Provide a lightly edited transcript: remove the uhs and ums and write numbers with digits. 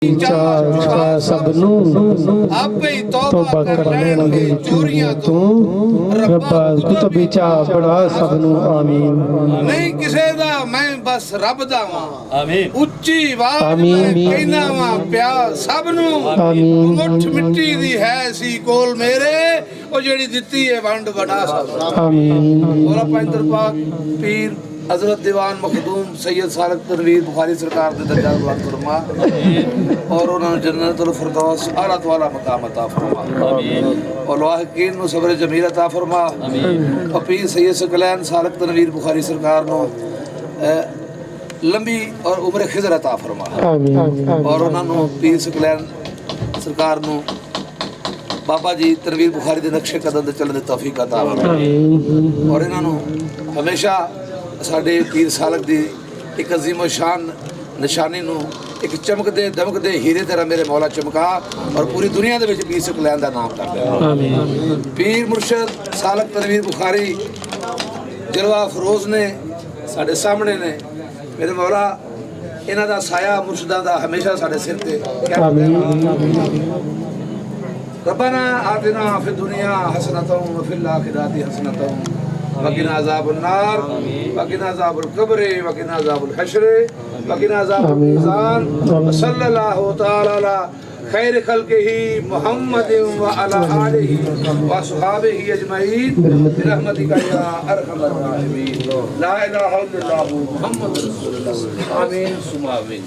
सबनू आपे ही तौबा कर लेंगे चोरियां तू रब्बा तू बिचा बड़ा सबनू आमीन नहीं किसे दा मैं बस रब दा वां आमीन उच्ची आवाज आमीन। में कहना वां प्यार सबनू आमीन। मुठ मिट्टी दी है सी कोल मेरे ओ जेड़ी दित्ती है वंड वडा सब आमीन बोला पैंतर पाक पीर हजरत दीवान मखदूम सैयद सारक तनवीर बुखारी सरकार दे दरजा बुलंद फरमा और उन्होंने जन्नतुल फिरदौस आला तो आला मकाम अता फरमा और वाहिकीन नु सब्र जमील अता फरमा और पीर सैयद सकलैन सारक तनवीर बुखारी सरकार नु लंबी और उम्र खिजर अता फरमा आमीन और उन्होंने पीर सकलैन सरकार नु बाबा जी तनवीर बुखारी दे नक्शे कदम दे चलने दी तौफीक अता फरमा और इन्होंने हमेशा साडे पीर सालक दी एक अजीम शान निशानी नू एक चमकदे दमकदे हीरे तरह मेरे मौला चमका और पूरी दुनिया दे विच पीर सकलैन दा नाम कर दे आमीन पीर मुर्शद सालक तनवीर बुखारी जलवा फरोज ने साडे सामने ने मेरे मौला इन्हां दा साया मुर्शदां दा हमेशा साडे सिर ते रब्बना आतिना फिद दुनिया हसनतन व फिल आखिरति हसनतन वकिना अज़ाबुन नार वकिना अज़ाबुल कब्र वकिना अज़ाबुल हश्र वकिना अज़ाबुल मीज़ान सल्लल्लाहु तआला अला खैर खल्क़िही मुहम्मदिन व अला आलिही व अस्हाबिही अजमईन बिरहमतिका या अरहमर राहिमीन ला इलाहा इल्लल्लाहु मुहम्मदुर रसूलुल्लाह आमीन सुम्मा आमीन।